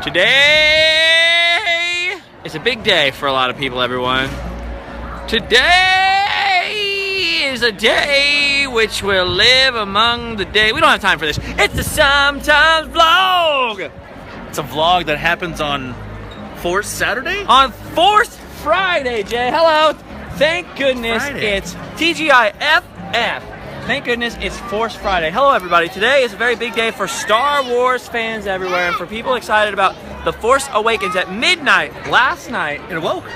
Today is a big day for a lot of people, everyone. Today is a day which will live among the day. We don't have time for this. It's the Sometimes Vlog. It's a vlog that happens on 4th Saturday? On 4th Friday, Jay. Hello. Thank goodness it's TGIFF. Thank goodness it's 4th Friday. Hello, everybody. Today is a very big day for Star Wars fans everywhere and for people excited about The Force Awakens at midnight last night. It awoke.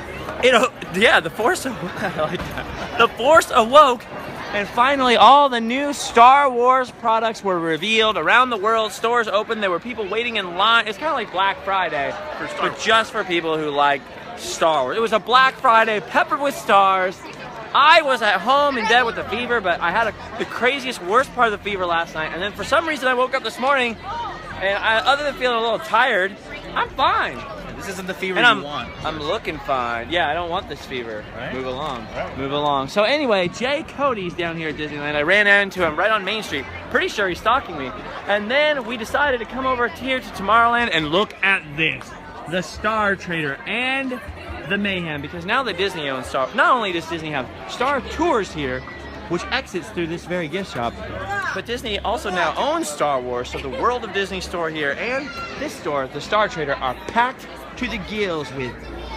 Yeah, The Force awoke. I like that. The Force awoke, and finally all the new Star Wars products were revealed around the world. Stores opened. There were people waiting in line. It's kind of like Black Friday, but just for people who like Star Wars. It was a Black Friday peppered with stars. I was at home in bed with a fever, but I had the craziest, worst part of the fever last night. And then for some reason I woke up this morning, and other than feeling a little tired, I'm fine. This isn't the fever and you want. I'm looking fine. Yeah, I don't want this fever. Right? Move along. Right. Move along. So anyway, Jay Cody's down here at Disneyland. I ran into him right on Main Street. Pretty sure he's stalking me. And then we decided to come over here to Tomorrowland and look at this. The Star Trader and the Mayhem, because now that Disney owns Star, not only does Disney have Star Tours here, which exits through this very gift shop, but Disney also now owns Star Wars, so the World of Disney store here and this store, the Star Trader, are packed to the gills with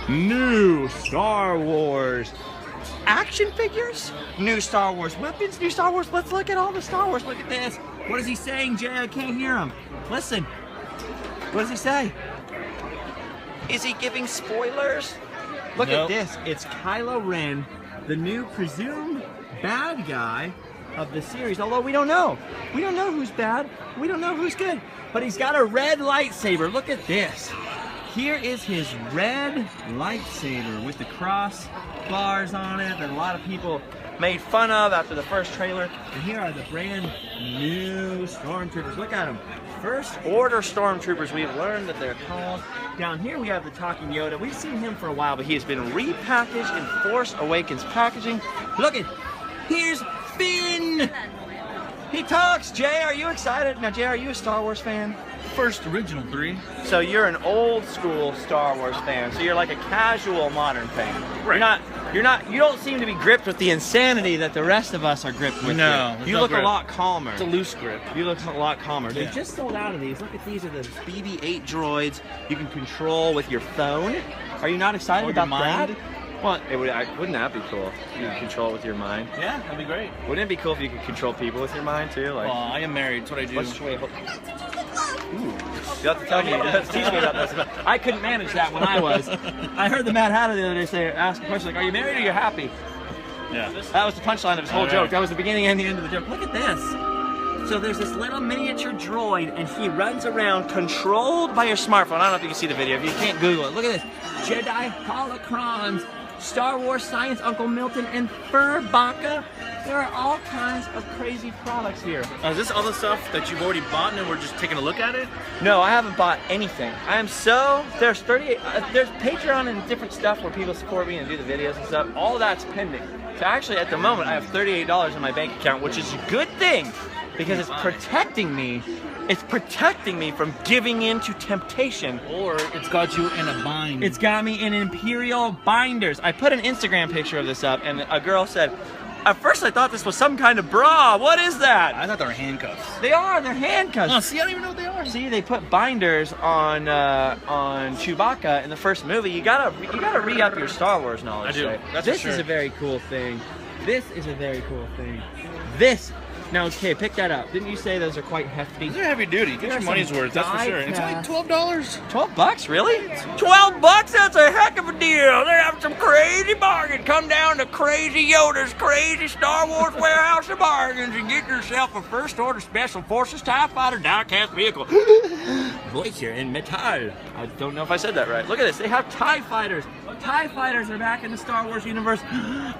new Star Wars action figures, new Star Wars weapons, new Star Wars. Let's look at all the Star Wars. Look at this. What is he saying, Jay? I can't hear him. Listen. What does he say? Is he giving spoilers? Look at this. It's Kylo Ren, the new presumed bad guy of the series. Although we don't know. We don't know who's bad. We don't know who's good. But he's got a red lightsaber. Look at this. Here is his red lightsaber with the cross bars on it that a lot of people made fun of after the first trailer. And here are the brand new Stormtroopers. Look at them. First Order Stormtroopers, we've learned that they're called. Down here we have the talking Yoda. We've seen him for a while, but he has been repackaged in Force Awakens packaging. Look at, here's Finn! He talks. Jay, are you excited? Now, Jay, are you a Star Wars fan? First original 3. So you're an old school Star Wars fan. So you're like a casual modern fan. Right. You don't seem to be gripped with the insanity that the rest of us are gripped with. No. You look a lot calmer. It's a loose grip. You look a lot calmer. They Yeah. just sold out of these. Look at these are the BB-8 droids you can control with your phone. Are you not excited Or about your mind? that? Well, wouldn't that be cool? You could control it with your mind. Yeah, that'd be great. Wouldn't it be cool if you could control people with your mind too? Like, Well, I am married. That's what I do. Ooh. You have to tell me. You have to teach me about this. I couldn't manage that when I was. I heard the Mad Hatter the other day ask a question like, "Are you married or are you happy?" Yeah. That was the punchline of his whole All right. joke. That was the beginning and the end of the joke. Look at this. So there's this little miniature droid, and he runs around controlled by your smartphone. I don't know if you can see the video. If you can't, Google it. Look at this. Jedi holocrons, Star Wars Science Uncle Milton, and Fur Baka. There are all kinds of crazy products here. Is this all the stuff that you've already bought and we're just taking a look at it? No, I haven't bought anything. I am so, there's 38, there's Patreon and different stuff where people support me and do the videos and stuff. All that's pending. So actually at the moment I have $38 in my bank account, which is a good thing because it's protecting me. It's protecting me from giving in to temptation. Or it's got you in a bind. It's got me in Imperial binders. I put an Instagram picture of this up and a girl said, at first I thought this was some kind of bra. What is that? I thought they were handcuffs. They are. They're handcuffs. Oh, see, I don't even know what they are. See, they put binders on Chewbacca in the first movie. You gotta re-up your Star Wars knowledge. I do. Right? That's this for sure. is a very cool thing. This is a very cool thing. This. Now, okay, pick that up. Didn't you say those are quite hefty? These are heavy duty. Get your There's money's some worth, that's for sure. It's only die-cast- $12. 12 bucks, really? 12 bucks? That's a heck of a deal. They're having some crazy bargain. Come down to Crazy Yoda's Crazy Star Wars Warehouse of Bargains and get yourself a First Order Special Forces TIE Fighter die-cast vehicle. Voice here in metal. I don't know if I said that right. Look at this. They have TIE Fighters. TIE Fighters are back in the Star Wars universe.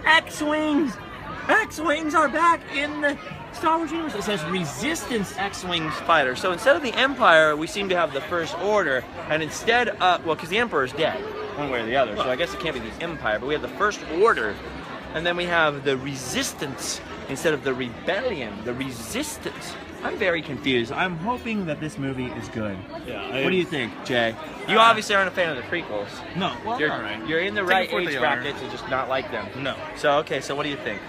X-Wings. X-Wings are back in the Star Wars universe. It says Resistance X-Wing fighter. So instead of the Empire, we seem to have the First Order, and instead, well, because the Emperor's dead, one way or the other, so I guess it can't be the Empire, but we have the First Order, and then we have the Resistance instead of the Rebellion, the Resistance. I'm very confused. I'm hoping that this movie is good. Yeah. What do you think, Jay? You obviously aren't a fan of the prequels. No. Well, You're, all right. you're in the Take right it for what age they bracket to just not like them. No. So, okay, so what do you think?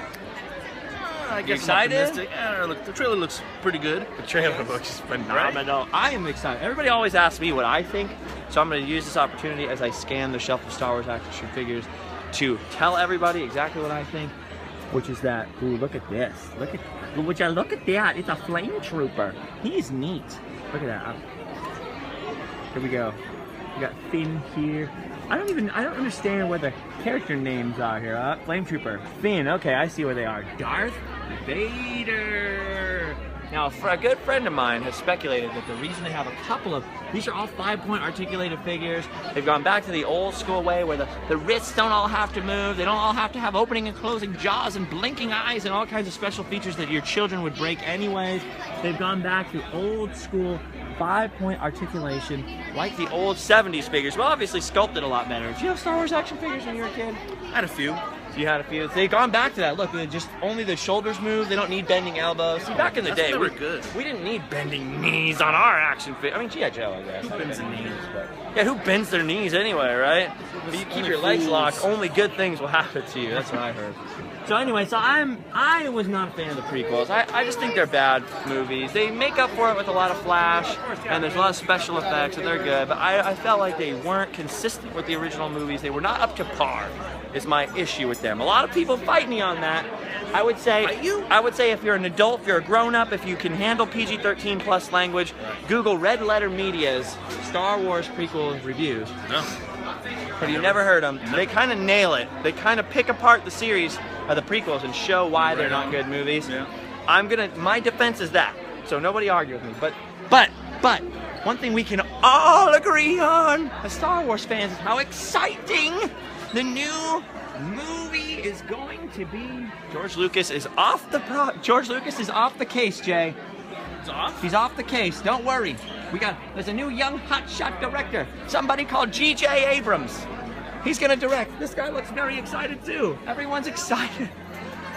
I You guess excited? I'm optimistic. Yeah, look, the trailer looks pretty good. The trailer looks phenomenal. I am excited. Everybody always asks me what I think, so I'm going to use this opportunity as I scan the shelf of Star Wars action figures to tell everybody exactly what I think, which is that, ooh, look at this. Look at that. It's a flame trooper. He's neat. Look at that. Here we go. We got Finn here. I don't understand where the character names are here. Flame Trooper, Finn. Okay, I see where they are. Darth Vader. Now, a good friend of mine has speculated that the reason they have a couple of these are all 5-point articulated figures. They've gone back to the old school way where the wrists don't all have to move. They don't all have to have opening and closing jaws and blinking eyes and all kinds of special features that your children would break anyways. They've gone back to old school 5-point articulation like the old 70s figures, but obviously sculpted a lot better. Did you have Star Wars action figures when you were a kid? I had a few. You had a few. They've gone back to that. Look, just only the shoulders move. They don't need bending elbows. See, back in the day, never good. We didn't need bending knees on our action figure. I mean, G.I. Joe, I guess. Who bends their knees? Yeah, who bends their knees anyway, right? If you keep your legs locked, only good things will happen to you. That's what I heard. So anyway, I was not a fan of the prequels. I just think they're bad movies. They make up for it with a lot of flash, and there's a lot of special effects, and they're good. But I felt like they weren't consistent with the original movies. They were not up to par, is my issue with them. A lot of people fight me on that. I would say if you're an adult, if you're a grown-up, if you can handle PG-13 plus language, Google Red Letter Media's Star Wars prequel reviews. No. Have you never heard them? They kind of nail it. They kind of pick apart the series of the prequels and show why they're not good movies. Yeah. My defense is that. So nobody argue with me. But one thing we can all agree on as Star Wars fans is how exciting the new movie is going to be. George Lucas is off the case, Jay. It's off? He's off the case. Don't worry. There's a new young hotshot director. Somebody called J.J. Abrams. He's gonna direct. This guy looks very excited too. Everyone's excited.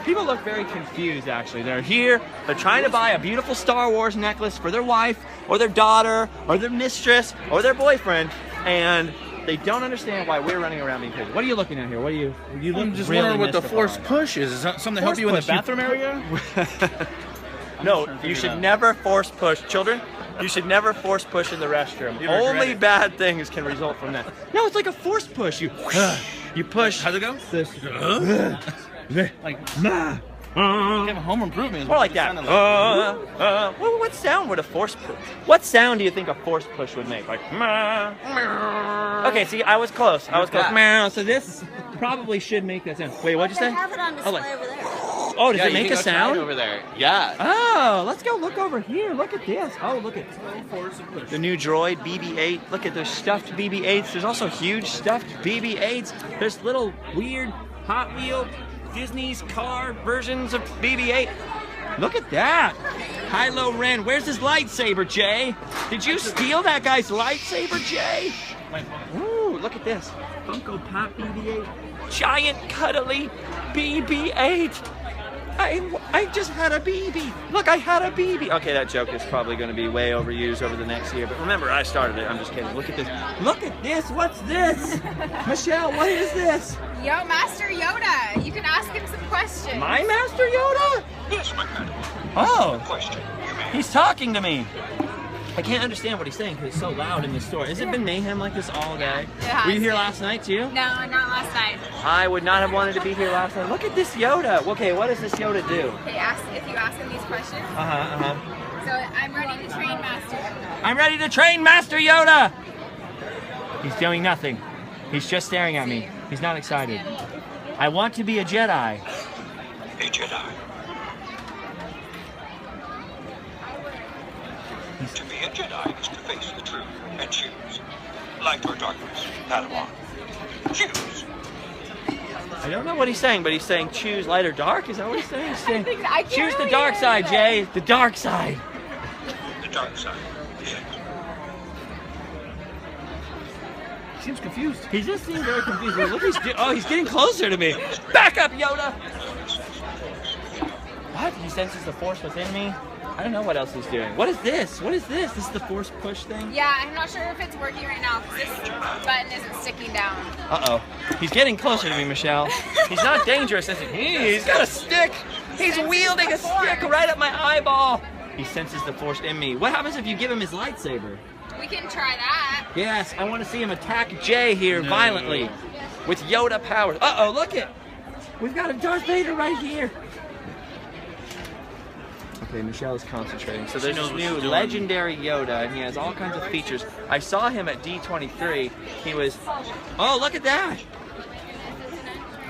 People look very confused actually. They're here, they're trying to buy a beautiful Star Wars necklace for their wife, or their daughter, or their mistress, or their boyfriend, and they don't understand why we're running around being crazy. What are you looking at here? I'm just wondering what the force push is. Is that something to help you in the bathroom area? No, you should never force push. Children, you should never force push in the restroom. Only bad things can result from that. No, it's like a force push. You push. How's it go? Like, have a home improvement. More like that. What sound would a force push? What sound do you think a force push would make? Like, okay, see, I was close. So this probably should make that sound. Wait, what'd you say? They have it on display over there. Oh, does it make a sound? over there? Yeah. Oh, let's go look over here. Look at this. Oh, look at the new droid BB-8. Look at those stuffed BB-8s. There's also huge stuffed BB-8s. There's little weird Hot Wheel Disney's car versions of BB-8. Look at that. Kylo Ren. Where's his lightsaber, Jay? Did you steal that guy's lightsaber, Jay? Ooh, look at this. Funko Pop BB-8. Giant cuddly BB-8. I just had a BB. Look, I had a BB. Okay, that joke is probably going to be way overused over the next year. But remember, I started it. I'm just kidding. Look at this. Look at this. What's this? Michelle, what is this? Yo, Master Yoda. You can ask him some questions. My Master Yoda? Yes, my madam. Oh, Question, you may. he's talking to me. I can't understand what he's saying because it's so loud in the store. Has it been mayhem like this all day? It has Were you here been. last night too? No, not last night. I would not have wanted to be here last night. Look at this Yoda. Okay, what does this Yoda do? Okay, if you ask him these questions. So I'm ready to train Master Yoda. I'm ready to train Master Yoda! He's doing nothing. He's just staring at me. He's not excited. I want to be a Jedi. A Jedi. To be a Jedi is to face the truth and choose. Light or darkness, Padawan. Choose. I don't know what he's saying, but he's saying choose light or dark? Is that what he's saying? He's saying I can't choose the really dark hear side, it. Jay. The dark side. The dark side. Yes. Seems confused. He just seems very confused. Look, he's getting closer to me. Back up, Yoda! What? He senses the force within me? I don't know what else he's doing. What is this? What is this? This is the force push thing? Yeah, I'm not sure if it's working right now because this button isn't sticking down. Uh-oh. He's getting closer to me, Michelle. He's not dangerous, is he? He's got a stick. He's wielding a stick right at my eyeball. He senses the force in me. What happens if you give him his lightsaber? We can try that. Yes, I want to see him attack Jay here violently with Yoda powers. Uh-oh, look it. We've got a Darth Vader right here. Okay, Michelle is concentrating. So there's this new legendary Yoda, and he has all kinds of features. I saw him at D23. He was... Oh, look at that.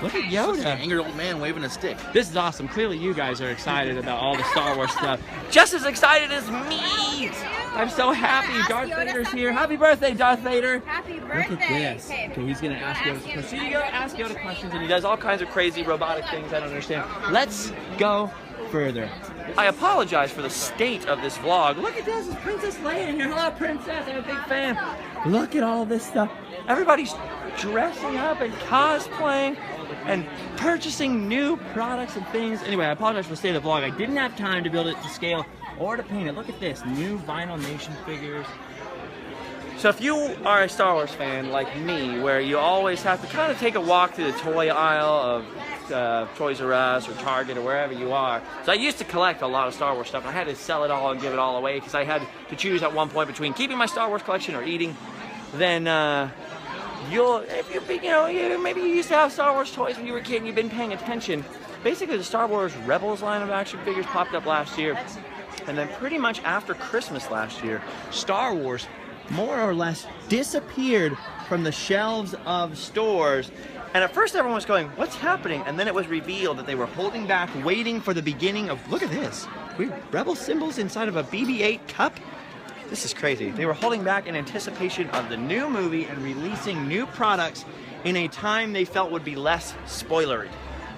Look at Yoda. An angry old man waving a stick. This is awesome. Clearly you guys are excited about all the Star Wars stuff. Just as excited as me. I'm so happy. Darth Vader's here. Happy birthday, Darth Vader. Happy birthday. Look at this. Okay, he's going to ask Yoda questions. You go ask Yoda questions, and he does all kinds of crazy robotic things I don't understand. Let's go further. I apologize for the state of this vlog. Look at this. It's Princess Leia in here. Hello, Princess. I'm a big fan. Look at all this stuff. Everybody's dressing up and cosplaying and purchasing new products and things. Anyway, I apologize for the state of the vlog. I didn't have time to build it to scale or to paint it. Look at this. New Vinyl Nation figures. So if you are a Star Wars fan like me, where you always have to kind of take a walk through the toy aisle of Toys R Us or Target or wherever you are. So I used to collect a lot of Star Wars stuff. And I had to sell it all and give it all away because I had to choose at one point between keeping my Star Wars collection or eating. Then maybe you used to have Star Wars toys when you were a kid and you've been paying attention. Basically, the Star Wars Rebels line of action figures popped up last year. And then pretty much after Christmas last year, Star Wars more or less disappeared from the shelves of stores. And at first everyone was going, what's happening? And then it was revealed that they were holding back, waiting for the beginning of, look at this. Rebel symbols inside of a BB-8 cup? This is crazy. They were holding back in anticipation of the new movie and releasing new products in a time they felt would be less spoilery.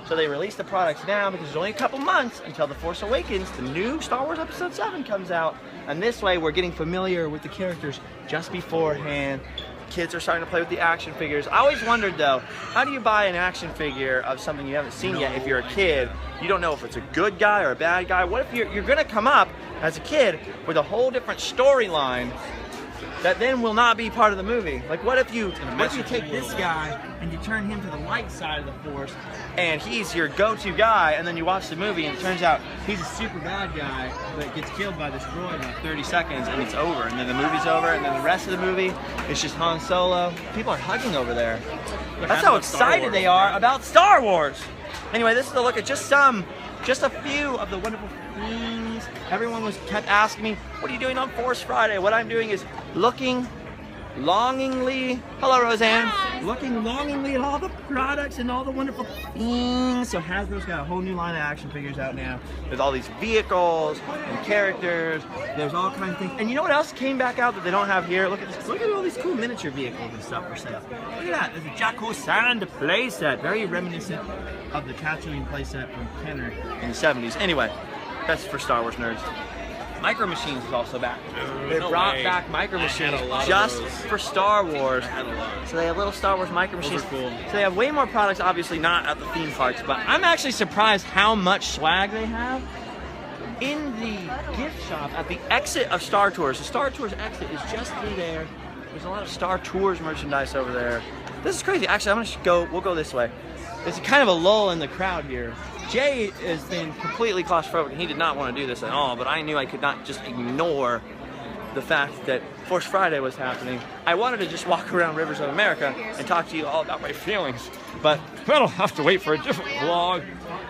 So they released the products now because there's only a couple months until The Force Awakens, the new Star Wars Episode 7 comes out. And this way we're getting familiar with the characters just beforehand. Kids are starting to play with the action figures. I always wondered though, how do you buy an action figure of something you haven't seen yet if you're a kid? You don't know if it's a good guy or a bad guy. What if you're gonna come up as a kid with a whole different storyline that then will not be part of the movie? Like what if you take this guy and you turn him to the light side of the Force and he's your go-to guy, and then you watch the movie and it turns out he's a super bad guy that gets killed by this droid in like 30 seconds and it's over, and then the movie's over, and then the rest of the movie is just Han Solo. People are hugging over there. That's how excited they are about Star Wars. Anyway, this is a look at just a few of the wonderful things. Everyone kept asking me, what are you doing on Force Friday? What I'm doing is looking longingly, hello Roseanne, hi. Looking longingly at all the products and all the wonderful things. So Hasbro's got a whole new line of action figures out now. There's all these vehicles and characters. There's all kinds of things. And you know what else came back out that they don't have here? Look at this. Look at all these cool miniature vehicles and stuff for sale. Look at that. There's a Jakku Sand playset, very reminiscent of the Tatooine playset from Kenner in the 70s. Anyway, that's for Star Wars nerds. Micro Machines is also back. They brought back Micro Machines just for Star Wars. So they have little Star Wars Micro Machines. Cool. So they have way more products, obviously not at the theme parks, but I'm actually surprised how much swag they have in the gift shop at the exit of Star Tours. The Star Tours exit is just through there. There's a lot of Star Tours merchandise over there. This is crazy. Actually, we'll go this way. There's kind of a lull in the crowd here. Jay has been completely claustrophobic, and he did not want to do this at all, but I knew I could not just ignore the fact that Force Friday was happening. I wanted to just walk around Rivers of America and talk to you all about my feelings, but that'll have to wait for a different vlog.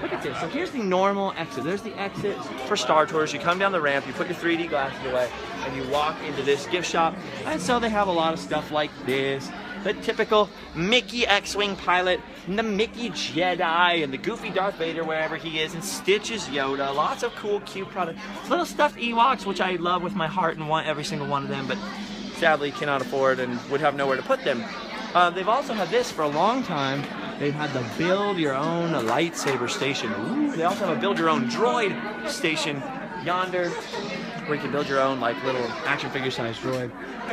Look at this. So here's the normal exit. There's the exit for Star Tours. You come down the ramp, you put your 3D glasses away, and you walk into this gift shop. And so they have a lot of stuff like this. The typical Mickey X-Wing pilot, and the Mickey Jedi, and the goofy Darth Vader wherever he is, and Stitch's Yoda. Lots of cool, cute products. Little stuffed Ewoks, which I love with my heart and want every single one of them, but sadly cannot afford and would have nowhere to put them. They've also had this for a long time. They've had the build your own lightsaber station. Ooh, they also have a build your own droid station yonder, where you can build your own like little action figure sized droid.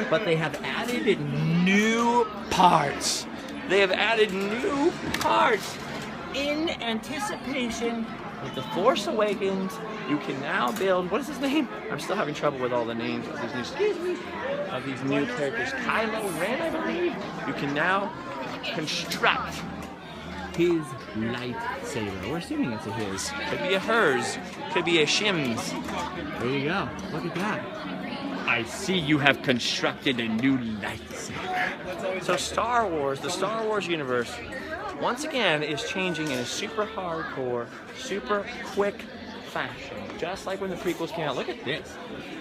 But they have added new parts. They have added new parts in anticipation With The Force Awakens, you can now build, what is his name? I'm still having trouble with all the names of these new characters. Kylo Ren, I believe. You can now construct his lightsaber. We're assuming it's a his. Could be a hers. Could be a shim's. There you go. Look at that. I see you have constructed a new lightsaber. So Star Wars, the Star Wars universe, once again is changing in a super hardcore, super quick fashion. Just like when the prequels came out. Look at this.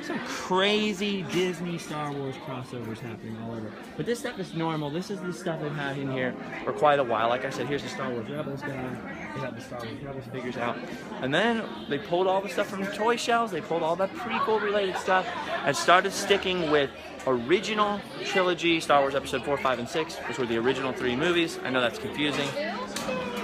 Some crazy Disney Star Wars crossovers happening all over. But this stuff is normal. This is the stuff they've had in here for quite a while. Like I said, here's the Star Wars Rebels guy. They have the Star Wars Rebels figures out. And then they pulled all the stuff from the toy shelves. They pulled all that prequel related stuff and started sticking with original trilogy, Star Wars Episode 4, 5, and 6, which were the original 3 movies. I know that's confusing.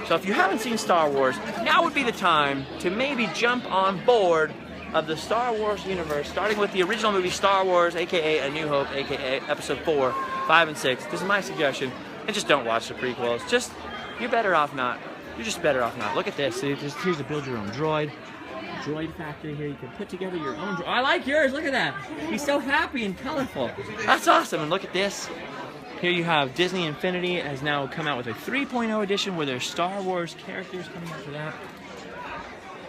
So if you haven't seen Star Wars, now would be the time to maybe jump on board of the Star Wars universe, starting with the original movie Star Wars, aka A New Hope, aka Episode 4, 5, and 6. This is my suggestion. And just don't watch the prequels. Just, you're better off not. You're just better off not. Look at this. See, here's a build your own droid. Droid factory here. You can put together your own droid. I like yours. Look at that. He's so happy and colorful. That's awesome. And look at this. Here you have Disney Infinity has now come out with a 3.0 edition where there's Star Wars characters coming out for that.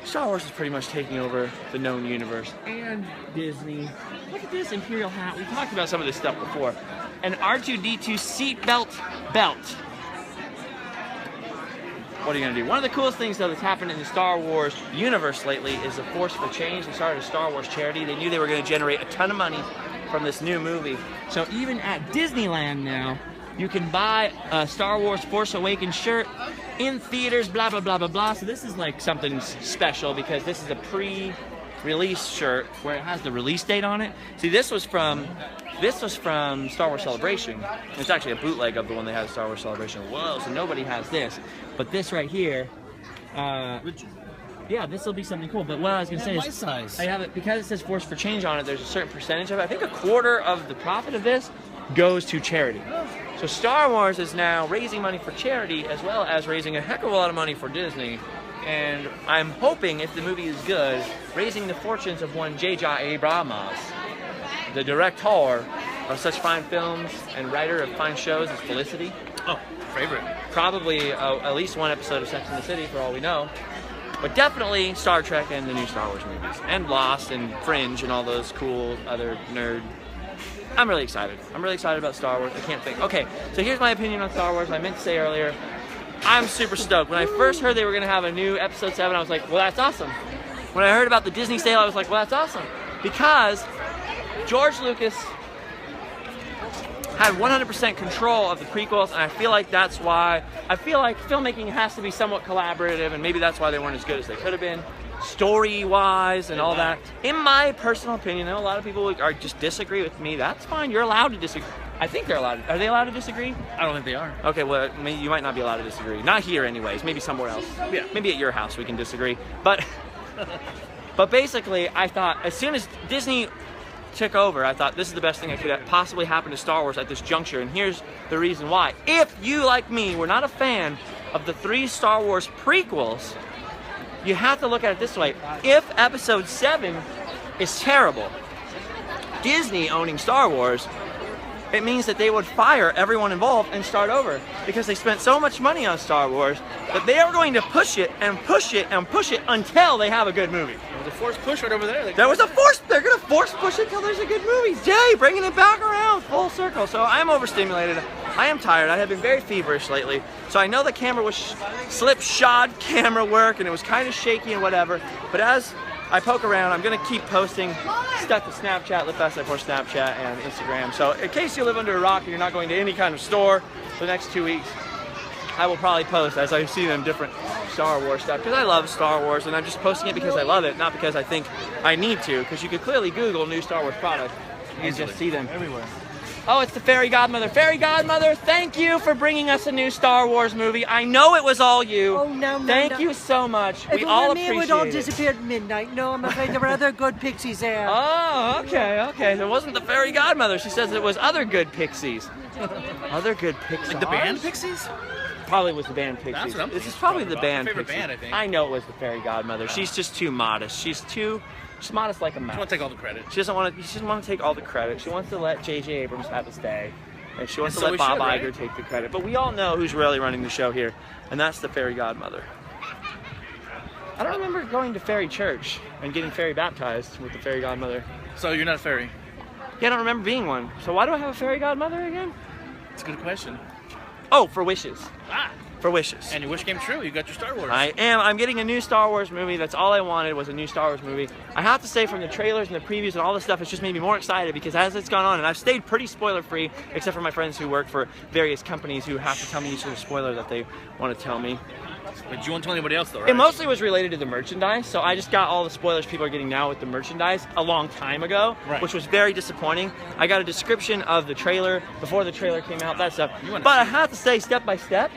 Star Wars is pretty much taking over the known universe. And Disney. Look at this Imperial hat. We talked about some of this stuff before. An R2-D2 seatbelt belt. What are you going to do? One of the coolest things, though, that's happened in the Star Wars universe lately is the Force for Change. They started a Star Wars charity. They knew they were going to generate a ton of money from this new movie. So even at Disneyland now, you can buy a Star Wars Force Awakens shirt in theaters, blah, blah, blah, blah, blah. So this is like something special because this is a pre-release shirt where it has the release date on it. See, this was from Star Wars Celebration. It's actually a bootleg of the one they had at Star Wars Celebration. Whoa, so nobody has this. But this right here, yeah, this will be something cool. But what I was going to say is, size. I have it, because it says Force for Change on it, there's a certain percentage of it. I think a quarter of the profit of this goes to charity. So Star Wars is now raising money for charity as well as raising a heck of a lot of money for Disney. And I'm hoping, if the movie is good, raising the fortunes of one J.J. Abrams, the director of such fine films and writer of fine shows as Felicity. Oh, favorite. Probably at least one episode of Sex and the City for all we know. But definitely Star Trek and the new Star Wars movies. And Lost and Fringe and all those cool other nerd. I'm really excited. I'm really excited about Star Wars. I can't think. Okay, so here's my opinion on Star Wars. I meant to say earlier, I'm super stoked. When I first heard they were going to have a new Episode 7, I was like, well, that's awesome. When I heard about the Disney sale, I was like, well, that's awesome. Because George Lucas had 100% control of the prequels, and I feel like that's why, I feel like filmmaking has to be somewhat collaborative, and maybe that's why they weren't as good as they could have been, story-wise and all that. In my personal opinion, I know a lot of people just disagree with me. That's fine, you're allowed to disagree. I think they're allowed to, are they allowed to disagree? I don't think they are. Okay, well, you might not be allowed to disagree. Not here anyways, maybe somewhere else. Yeah. Maybe at your house we can disagree. But basically, I thought, as soon as Disney took over, I thought this is the best thing that could possibly happen to Star Wars at this juncture, and here's the reason why. If you, like me, were not a fan of the 3 Star Wars prequels, you have to look at it this way. If Episode 7 is terrible, Disney owning Star Wars, it means that they would fire everyone involved and start over, because they spent so much money on Star Wars that they are going to push it and push it and push it until they have a good movie. There's a force push right over there. There was a force, they're gonna force push it until there's a good movie. Jay, bringing it back around, full circle. So I'm overstimulated, I am tired, I have been very feverish lately. So I know the camera was slipshod camera work and it was kind of shaky and whatever, but as I poke around, I'm gonna keep posting stuff to Snapchat, Live Fast Life for Snapchat and Instagram. So in case you live under a rock and you're not going to any kind of store for the next 2 weeks, I will probably post as I see them different Star Wars stuff, because I love Star Wars and I'm just posting it because I love it, not because I think I need to, because you could clearly Google new Star Wars product and just see them everywhere. Oh, it's the Fairy Godmother. Fairy Godmother, thank you for bringing us a new Star Wars movie. I know it was all you. Oh, no. Thank you so much. If We all me, appreciate it would all it. disappear at midnight. No, I'm afraid there were other good pixies there. Oh, okay. So it wasn't the Fairy Godmother. She says it was other good pixies. Other good pixies. Like the band Pixies? probably was the band Pixies. That's what I'm This thinking is probably it's the probably band my favorite Pixies. band, I think. I know it was the fairy godmother. She's just too modest. She's modest like a mouse. I want to take all the credit. She doesn't want to take all the credit. She wants to let J.J. Abrams have his day. And she wants And to so let we Bob should, right? Iger take the credit. But we all know who's really running the show here, and that's the fairy godmother. I don't remember going to fairy church and getting fairy baptized with the fairy godmother. So you're not a fairy? Yeah, I don't remember being one. So why do I have a fairy godmother again? It's a good question. Oh, for wishes. Ah. For wishes. And your wish came true. You got your Star Wars. I'm getting a new Star Wars movie. That's all I wanted was a new Star Wars movie. I have to say, from the trailers and the previews and all this stuff, it's just made me more excited because as it's gone on, and I've stayed pretty spoiler free, except for my friends who work for various companies who have to tell me each little spoiler that they want to tell me. But you won't tell anybody else though, right? It mostly was related to the merchandise, so I just got all the spoilers people are getting now with the merchandise a long time ago, right. Which was very disappointing. I got a description of the trailer before the trailer came out, that stuff. But I have to say, step by step,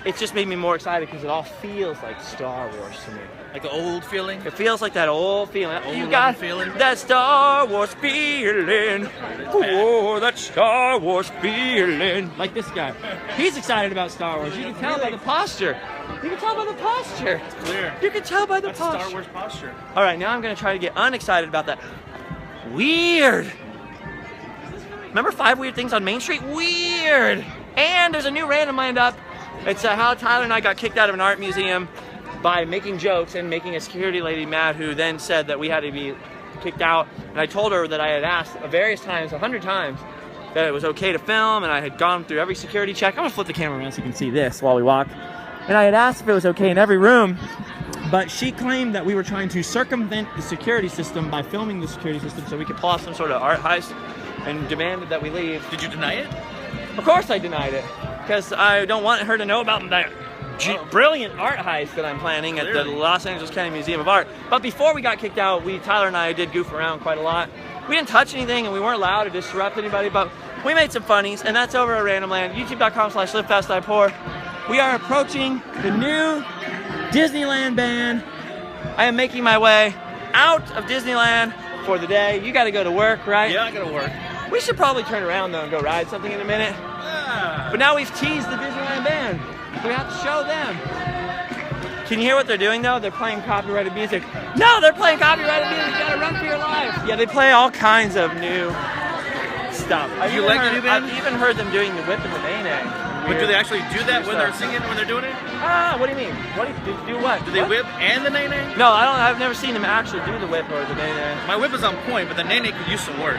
it's just made me more excited because it all feels like Star Wars to me. Like the old feeling? It feels like that old feeling. Old You got feeling? that Star Wars feeling. Oh, that Star Wars feeling. Like this guy. He's excited about Star Wars. You can tell by the posture. You can tell by the posture. It's clear. You can tell by the That's posture. Star Wars posture. All right, now I'm going to try to get unexcited about that. Weird. Remember 5 weird things on Main Street? Weird. And there's a new random lined up. It's how Tyler and I got kicked out of an art museum by making jokes and making a security lady mad, who then said that we had to be kicked out. And I told her that I had asked various times, 100 times, that it was okay to film, and I had gone through every security check. I'm gonna flip the camera around so you can see this while we walk. And I had asked if it was okay in every room, but she claimed that we were trying to circumvent the security system by filming the security system so we could pull off some sort of art heist, and demanded that we leave. Did you deny it? Of course I denied it, because I don't want her to know about that brilliant art heist that I'm planning at the Los Angeles County Museum of Art. But before we got kicked out, Tyler and I did goof around quite a lot. We didn't touch anything, and we weren't allowed to disrupt anybody, but we made some funnies, and that's over at Randomland, youtube.com/livefastdiepoor. We are approaching the new Disneyland ban. I am making my way out of Disneyland for the day. You gotta go to work, right? Yeah, I gotta work. We should probably turn around though and go ride something in a minute. But now we've teased the Disneyland band. We have to show them. Can you hear what they're doing though? They're playing copyrighted music. No, they're playing copyrighted music. You gotta run for your life. Yeah, they play all kinds of new stuff. I've even heard them doing the whip and the nay-nay. But do they actually do that when they're singing, when they're doing it? Ah, what do you mean? Do what? Do they whip and the nay-nay? No, I've never seen them actually do the whip or the nay-nay. My whip is on point, but the nay-nay could use some work.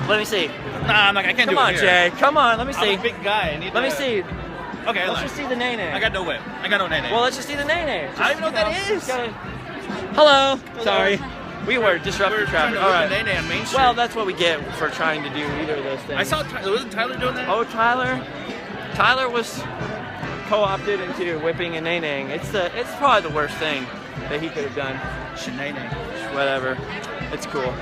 Let me see. Nah, I can't do it. Come on, Jay. Come on, let me see. I'm a big guy. Let me see. Okay, let's just see the nay-nay. I got no whip. I got no nay-nay. Well, let's just see the nay-nay. I don't even know what that is. Hello. Sorry. We were disrupting traffic. All right. Nay-nay on Main Street. Well, that's what we get for trying to do either of those things. I saw wasn't Tyler doing that? Oh, Tyler was co-opted into whipping and nay-naying. It's probably the worst thing that he could have done. Nay-nay. Whatever. It's cool.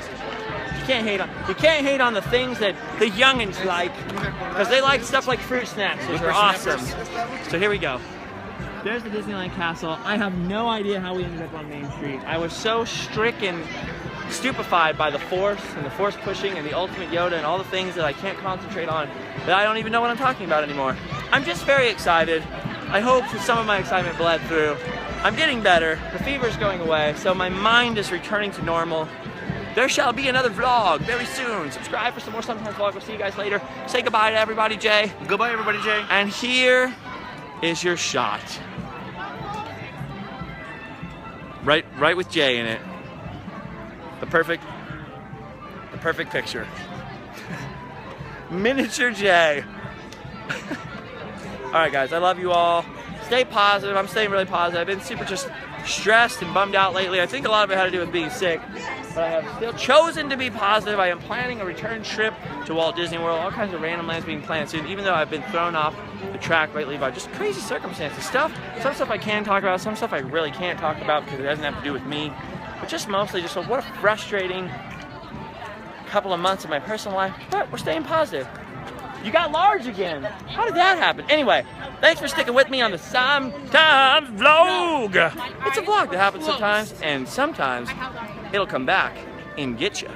You can't hate on the things that the youngins like, because they like stuff like fruit snacks, which are awesome. So here we go. There's the Disneyland Castle. I have no idea how we ended up on Main Street. I was so stupefied by the Force and the Force pushing and the Ultimate Yoda and all the things that I can't concentrate on that I don't even know what I'm talking about anymore. I'm just very excited. I hope that some of my excitement bled through. I'm getting better. The fever's going away, so my mind is returning to normal. There shall be another vlog very soon. Subscribe for some more Sometimes Vlog. We'll see you guys later. Say goodbye to everybody, Jay. Goodbye, everybody, Jay. And here is your shot. Right with Jay in it. The perfect picture. Miniature Jay. All right, guys, I love you all. Stay positive. I'm staying really positive. I've been super just stressed and bummed out lately. I think a lot of it had to do with being sick, but I have still chosen to be positive. I am planning a return trip to Walt Disney World. All kinds of random lands being planned soon, even though I've been thrown off the track lately by just crazy circumstances. Some stuff I can talk about, some stuff I really can't talk about because it doesn't have to do with me, but just mostly just what a frustrating couple of months of my personal life, but we're staying positive. You got large again. How did that happen? Anyway, thanks for sticking with me on the Sometimes Vlog. It's a vlog that happens sometimes, and sometimes it'll come back and get you.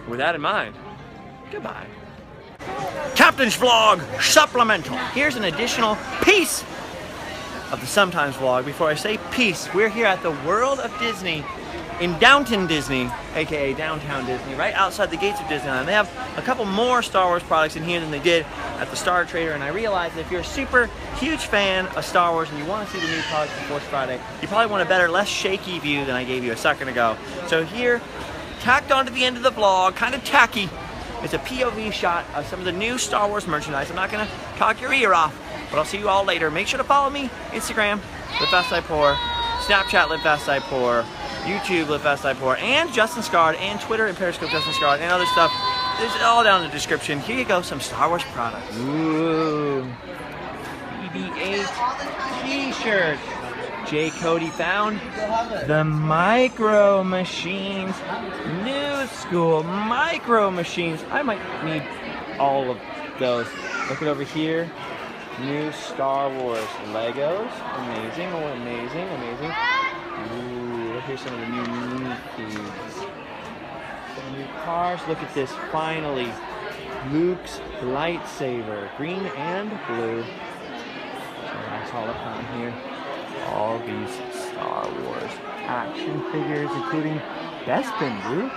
With that in mind, goodbye. Captain's Vlog Supplemental. Here's an additional piece of the Sometimes Vlog. Before I say peace, we're here at the World of Disney in Downton Disney, aka Downtown Disney, right outside the gates of Disneyland. They have a couple more Star Wars products in here than they did at the Star Trader, and I realized that if you're a super huge fan of Star Wars and you want to see the new products before Friday, you probably want a better, less shaky view than I gave you a second ago. So here, tacked onto the end of the vlog, kind of tacky, it's a POV shot of some of the new Star Wars merchandise. I'm not going to talk your ear off, but I'll see you all later. Make sure to follow me, Instagram, Live Fast I Pour, Snapchat, Live Fast I Pour, YouTube, Live Fast I Pour, and Justin Scard, and Twitter and Periscope Justin Scard, and other stuff. It's all down in the description. Here you go, some Star Wars products. Ooh, BB-8 t-shirt. J. Cody found the Micro Machines, new school Micro Machines. I might need all of those. Look it over here. New Star Wars Legos. Amazing, oh amazing, amazing. Ooh, here's some of the new foods. Some new cars. Look at this, finally. Luke's lightsaber, green and blue. So that's all up on here. All these Star Wars action figures, including Bespin, Luke.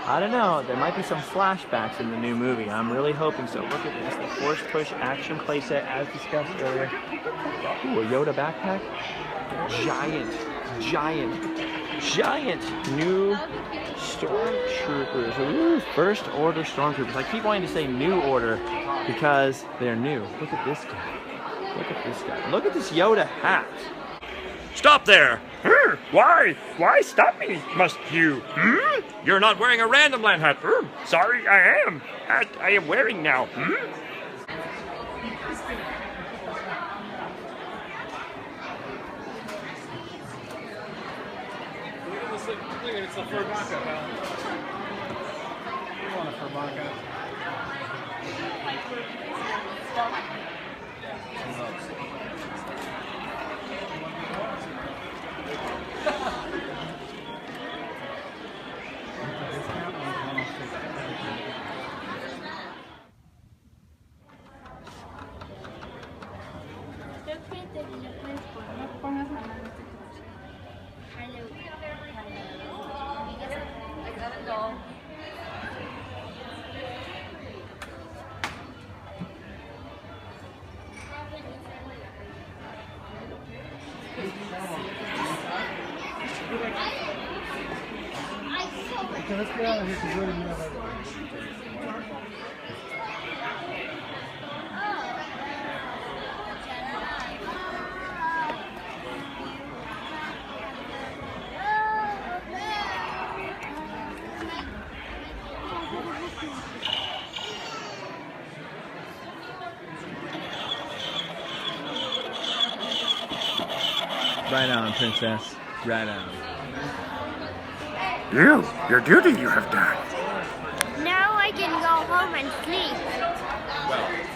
I don't know, there might be some flashbacks in the new movie. I'm really hoping so. Look at this, the Force Push action playset as discussed earlier. Ooh, a Yoda backpack. Giant new Stormtroopers. Ooh, First Order Stormtroopers. I keep wanting to say New Order because they're new. Look at this guy. Look at this guy. Look at this Yoda hat. Stop there! Why? Why stop me, must you? You're not wearing a Random Land hat. Sorry, I am. I am wearing now. Look, it's a Furbaka, pal. You want a Furbaka? Okay, let's get out of here because we're going to have Right on, princess. Right on. Your duty you have done.